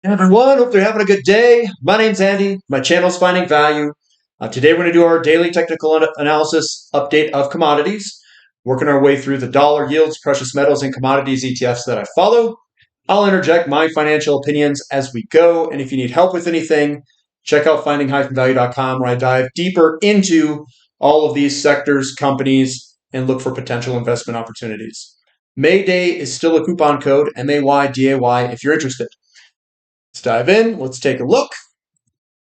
Hey everyone, hope you're having a good day. My name's Andy. My channel's Finding Value. Today we're going to do our daily technical analysis update of commodities, working our way through the dollar yields, precious metals, and commodities ETFs that I follow. I'll interject my financial opinions as we go, and if you need help with anything, check out finding-value.com where I dive deeper into all of these sectors, companies, and look for potential investment opportunities. May Day is still a coupon code, MAYDAY, if you're interested. Let's dive in. Let's take a look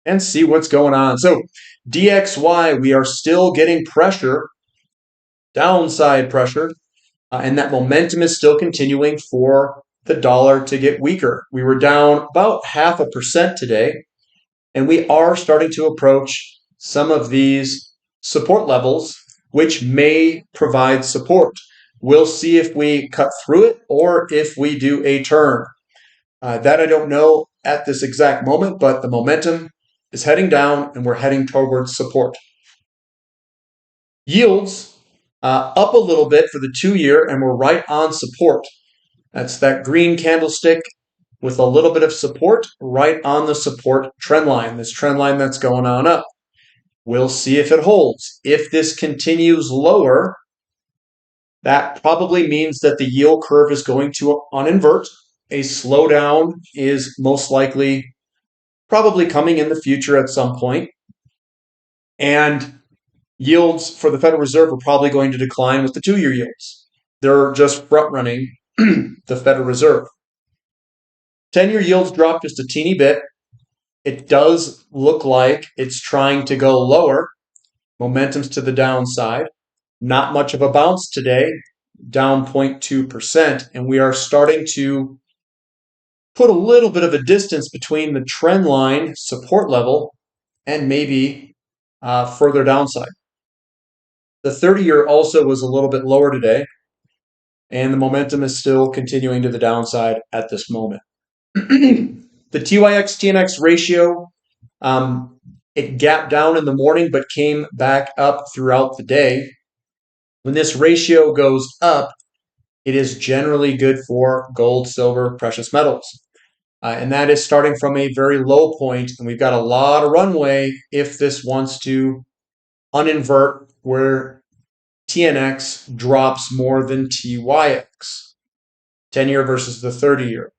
and see what's going on. So DXY, we are still getting pressure, downside pressure, and that momentum is still continuing for the dollar to get weaker. We were down about 0.5% today, and we are starting to approach some of these support levels, which may provide support. We'll see if we cut through it or if we do a turn. That I don't know at this exact moment, but the momentum is heading down and we're heading towards support. Yields up a little bit for the 2-year and we're right on support. That's that green candlestick with a little bit of support right on the support trend line, this trend line that's going on up. We'll see if it holds. If this continues lower, that probably means that the yield curve is going to uninvert. A slowdown is most likely probably coming in the future at some point. And yields for the Federal Reserve are probably going to decline with the 2-year yields. They're just front running the Federal Reserve. 10-year yields dropped just a teeny bit. It does look like it's trying to go lower. Momentum's to the downside. Not much of a bounce today, down 0.2%. And we are starting to put a little bit of a distance between the trend line support level and maybe further downside. The 30-year also was a little bit lower today, and the momentum is still continuing to the downside at this moment. The TYX-TNX ratio, it gapped down in the morning but came back up throughout the day. When this ratio goes up, it is generally good for gold, silver, precious metals. And that is starting from a very low point, and we've got a lot of runway if this wants to uninvert where TNX drops more than TYX, 10-year versus the 30-year.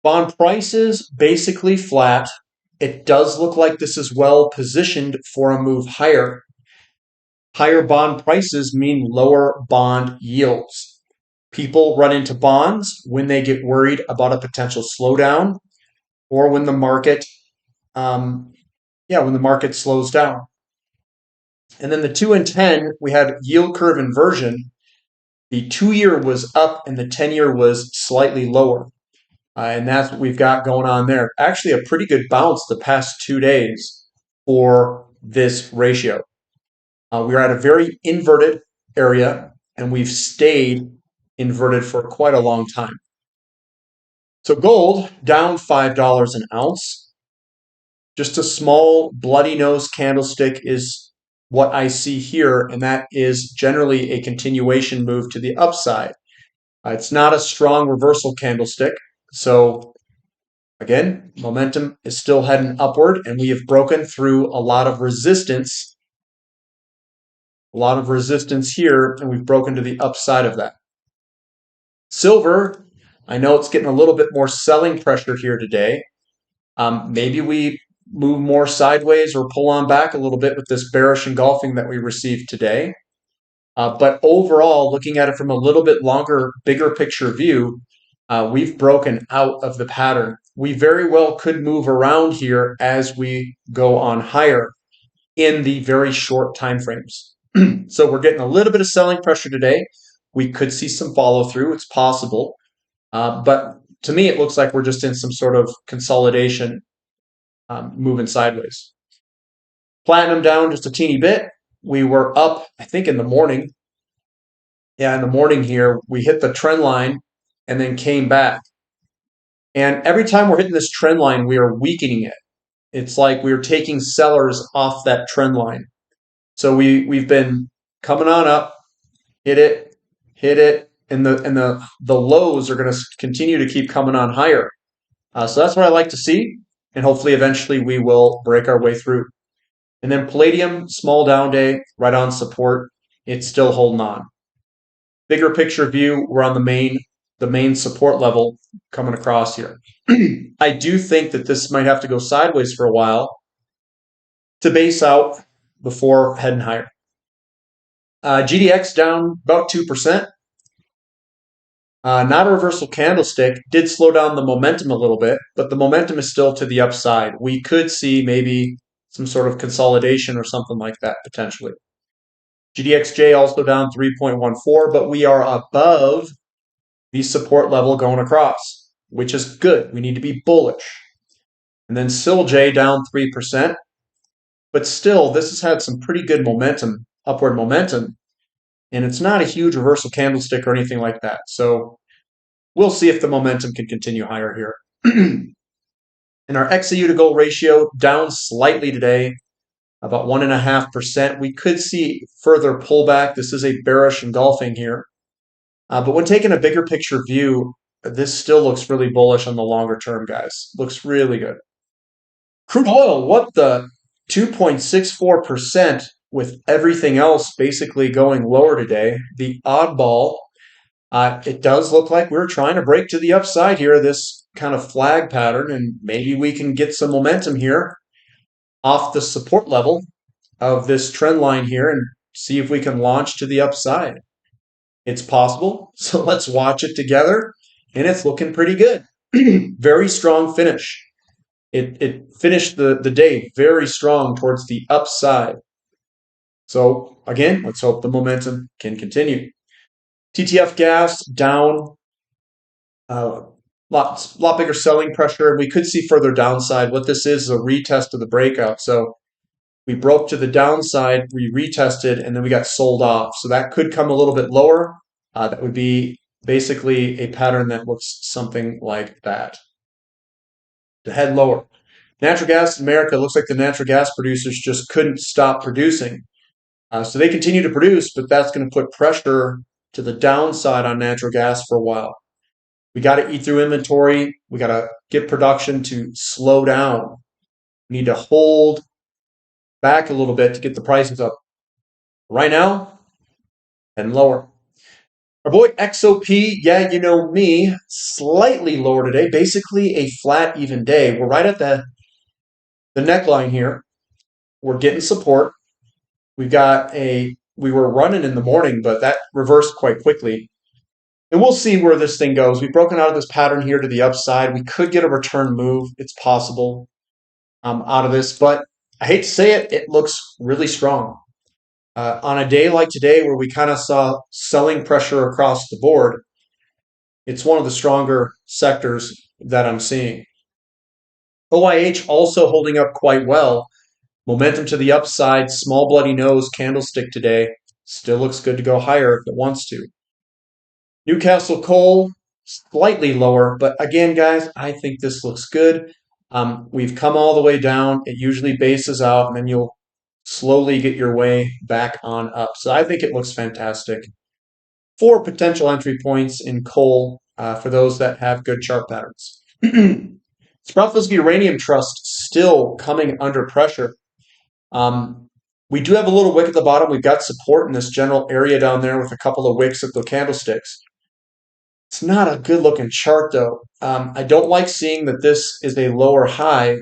Bond prices basically flat. It does look like this is well positioned for a move higher. Higher bond prices mean lower bond yields. People run into bonds when they get worried about a potential slowdown or when the market, when the market slows down. And then the 2 and 10, we had yield curve inversion. The 2-year was up and the 10-year was slightly lower. And that's what we've got going on there. Actually, a pretty good bounce the past 2 days for this ratio. We're at a very inverted area, and we've stayed inverted for quite a long time. So gold down $5 an ounce. Just a small bloody nose candlestick is what I see here, and that is generally a continuation move to the upside. It's not a strong reversal candlestick. So again, momentum is still heading upward, and we have broken through a lot of resistance here, and we've broken to the upside of that. Silver, I know it's getting a little bit more selling pressure here today. Maybe we move more sideways or pull on back a little bit with this bearish engulfing that we received today. But overall, looking at it from a little bit longer, bigger picture view, we've broken out of the pattern. We very well could move around here as we go on higher in the very short time frames. So we're getting a little bit of selling pressure today. We could see some follow through. It's possible. But to me, it looks like we're just in some sort of consolidation, moving sideways. Platinum down just a teeny bit. We were up, I think, in the morning. Yeah, in the morning here, we hit the trend line and then came back. And every time we're hitting this trend line, we are weakening it. It's like we're taking sellers off that trend line. So we've been coming on up, hit it, and the lows are going to continue to keep coming on higher. So that's what I like to see, and hopefully eventually we will break our way through. And then palladium, small down day, right on support. It's still holding on. Bigger picture view, we're on the main support level coming across here. I do think that this might have to go sideways for a while to base out before heading higher. GDX down about 2%. Not a reversal candlestick. Did slow down the momentum a little bit, but the momentum is still to the upside. We could see maybe some sort of consolidation or something like that potentially. GDXJ also down 3.14, but we are above the support level going across, which is good. We need to be bullish. And then SILJ down 3%, but still, this has had some pretty good momentum, upward momentum, and it's not a huge reversal candlestick or anything like that. So we'll see if the momentum can continue higher here. And our XAU to gold ratio down slightly today, about 1.5%. We could see further pullback. This is a bearish engulfing here. But when taking a bigger picture view, this still looks really bullish on the longer term, guys. Looks really good. Crude oil, what the 2.64% with everything else basically going lower today. The oddball, it does look like we're trying to break to the upside here, this kind of flag pattern, and maybe we can get some momentum here off the support level of this trend line here and see if we can launch to the upside. It's possible, so let's watch it together, and it's looking pretty good. Very strong finish. It finished the day very strong towards the upside. So again, let's hope the momentum can continue. TTF gas down, lot bigger selling pressure. We could see further downside. What this is a retest of the breakout. So we broke to the downside, we retested, and then we got sold off. So that could come a little bit lower. That would be basically a pattern that looks something like that. To head lower. Natural gas in America, looks like the natural gas producers just couldn't stop producing. So they continue to produce, but that's going to put pressure to the downside on natural gas for a while. We got to eat through inventory. We got to get production to slow down. We need to hold back a little bit to get the prices up. Right now, and lower. Our boy XOP, yeah, you know me, slightly lower today. Basically a flat, even day. We're right at the neckline here. We're getting support. We were running in the morning, but that reversed quite quickly. And we'll see where this thing goes. We've broken out of this pattern here to the upside. We could get a return move. It's possible out of this, but I hate to say it, it looks really strong. On a day like today where we kind of saw selling pressure across the board, it's one of the stronger sectors that I'm seeing. OIH also holding up quite well. Momentum to the upside, small bloody nose candlestick today. Still looks good to go higher if it wants to. Newcastle coal, slightly lower, but again, guys, I think this looks good. We've come all the way down. It usually bases out, and then you'll slowly get your way back on up. So I think it looks fantastic. 4 potential entry points in coal for those that have good chart patterns. Sprott-Phillips Uranium Trust still coming under pressure. We do have a little wick at the bottom. We've got support in this general area down there with a couple of wicks of the candlesticks. It's not a good looking chart though. I don't like seeing that this is a lower high.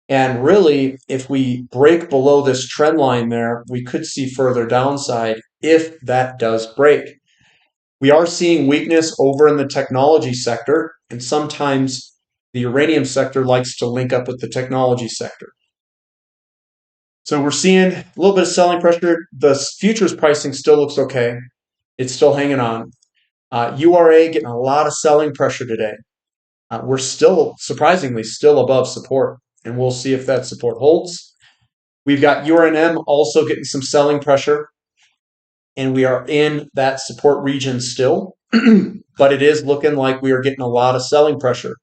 And really, if we break below this trend line there, we could see further downside if that does break. We are seeing weakness over in the technology sector, and sometimes the uranium sector likes to link up with the technology sector. So we're seeing a little bit of selling pressure. The futures pricing still looks okay. It's still hanging on. URA getting a lot of selling pressure today. We're still, surprisingly, still above support, and we'll see if that support holds. We've got URNM also getting some selling pressure, and we are in that support region still, but it is looking like we are getting a lot of selling pressure.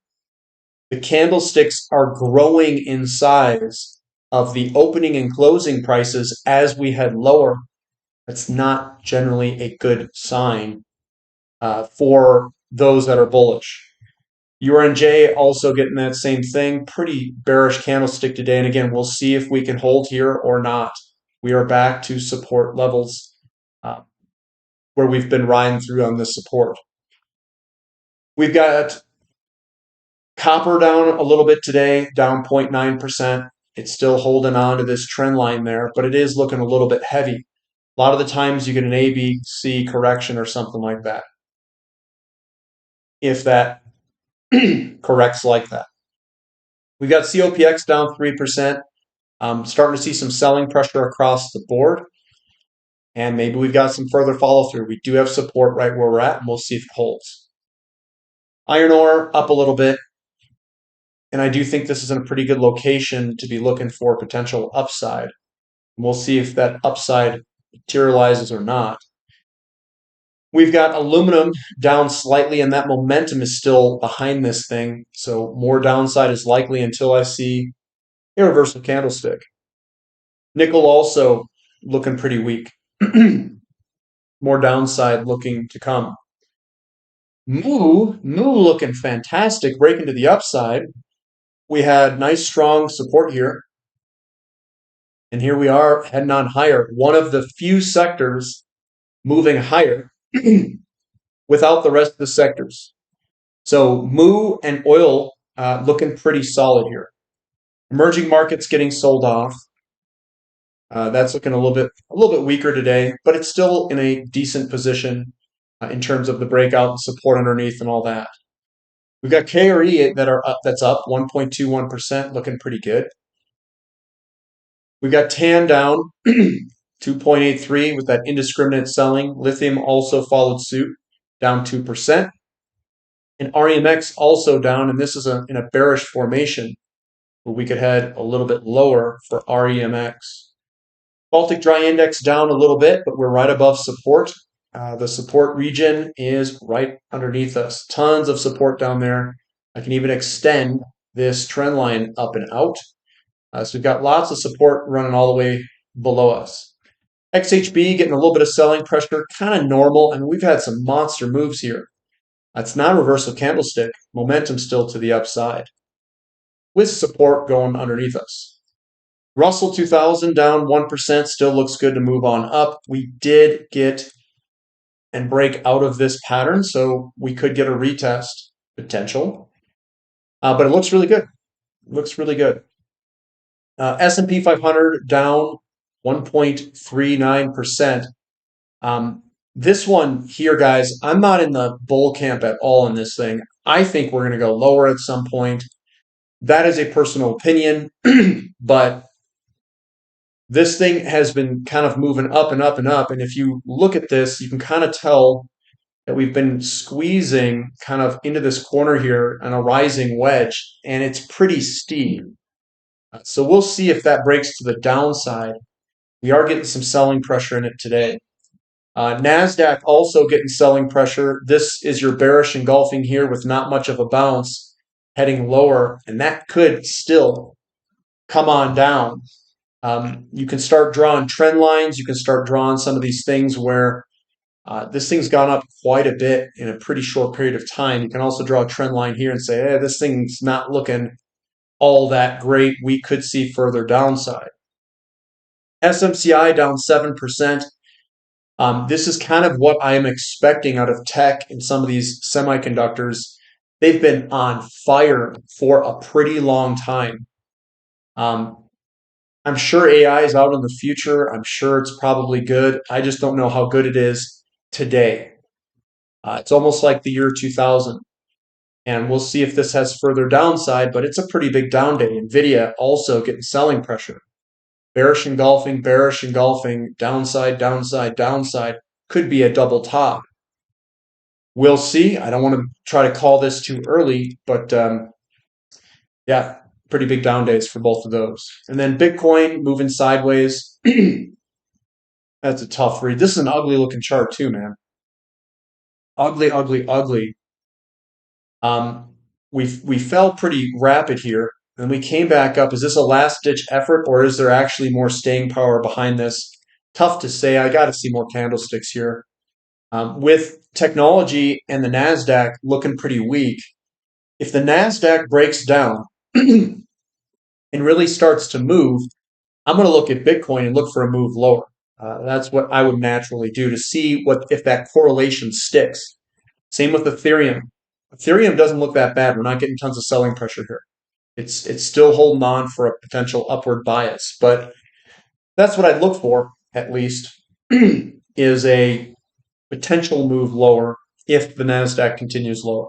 The candlesticks are growing in size of the opening and closing prices as we head lower. That's not generally a good sign for those that are bullish. URNJ also getting that same thing. Pretty bearish candlestick today. And again, we'll see if we can hold here or not. We are back to support levels uh, where we've been riding through on this support. We've got copper down a little bit today, down 0.9%. It's still holding on to this trend line there, but it is looking a little bit heavy. A lot of the times you get an ABC correction or something like that, if that corrects like that. We've got COPX down 3%. Starting to see some selling pressure across the board. And maybe we've got some further follow through. We do have support right where we're at, and we'll see if it holds. Iron ore up a little bit. And I do think this is in a pretty good location to be looking for potential upside. We'll see if that upside materializes or not. We've got aluminum down slightly, and that momentum is still behind this thing. So more downside is likely until I see a reversal candlestick. Nickel also looking pretty weak. More downside looking to come. MOO looking fantastic, breaking to the upside. We had nice strong support here. And here we are heading on higher. One of the few sectors moving higher without the rest of the sectors. So MOO and oil looking pretty solid here. Emerging markets getting sold off. That's looking a little bit weaker today, but it's still in a decent position in terms of the breakout and support underneath and all that. We've got KRE that's up 1.21%, looking pretty good. We've got TAN down 2.83 with that indiscriminate selling. Lithium also followed suit, down 2%. And REMX also down, and this is in a bearish formation where we could head a little bit lower for REMX. Baltic Dry Index down a little bit, but we're right above support. The support region is right underneath us. Tons of support down there. I can even extend this trend line up and out. So we've got lots of support running all the way below us. XHB getting a little bit of selling pressure, kind of normal. I mean, we've had some monster moves here. That's not a reversal candlestick. Momentum still to the upside with support going underneath us. Russell 2000 down 1%, still looks good to move on up. We did get and break out of this pattern, so we could get a retest potential. But it looks really good. It looks really good. S&P 500 down 1.39%. This one here, guys, I'm not in the bull camp at all in this thing. I think we're going to go lower at some point. That is a personal opinion, but this thing has been kind of moving up and up and up. And if you look at this, you can kind of tell that we've been squeezing kind of into this corner here on a rising wedge, and it's pretty steep. So we'll see if that breaks to the downside. We are getting some selling pressure in it today. NASDAQ also getting selling pressure. This is your bearish engulfing here with not much of a bounce heading lower, and that could still come on down. You can start drawing trend lines. You can start drawing some of these things where this thing's gone up quite a bit in a pretty short period of time. You can also draw a trend line here and say, hey, this thing's not looking all that great. We could see further downside. SMCI down 7%. This is kind of what I am expecting out of tech and some of these semiconductors. They've been on fire for a pretty long time. I'm sure AI is out in the future. I'm sure it's probably good. I just don't know how good it is today. It's almost like the year 2000. And we'll see if this has further downside, but it's a pretty big down day. NVIDIA also getting selling pressure. Bearish engulfing, downside, downside, downside. Could be a double top. We'll see. I don't want to try to call this too early, but yeah, pretty big down days for both of those. And then Bitcoin moving sideways. That's a tough read. This is an ugly looking chart too, man. Ugly, ugly, ugly. We fell pretty rapid here, and we came back up. Is this a last ditch effort, or is there actually more staying power behind this? Tough to say. I got to see more candlesticks here. With technology and the NASDAQ looking pretty weak, If the NASDAQ breaks down and really starts to move, I'm going to look at Bitcoin and look for a move lower. That's what I would naturally do to see if that correlation sticks. Same with Ethereum. Ethereum doesn't look that bad. We're not getting tons of selling pressure here. It's still holding on for a potential upward bias, but that's what I'd look for, at least, is a potential move lower if the NASDAQ continues lower.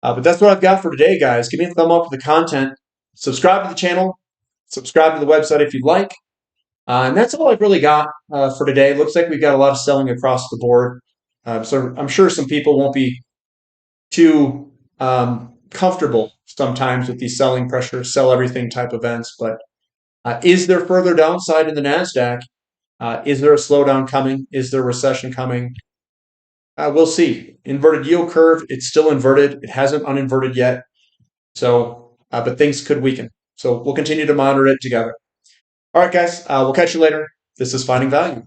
But that's what I've got for today, guys. Give me a thumb up for the content. Subscribe to the channel. Subscribe to the website if you'd like. And that's all I've really got for today. Looks like we've got a lot of selling across the board. So I'm sure some people won't be too comfortable sometimes with these selling pressure, sell everything type events. But is there further downside in the NASDAQ? Is there a slowdown coming? Is there a recession coming? We'll see. Inverted yield curve, it's still inverted. It hasn't uninverted yet. So, but things could weaken. So we'll continue to monitor it together. All right, guys, we'll catch you later. This is Finding Value.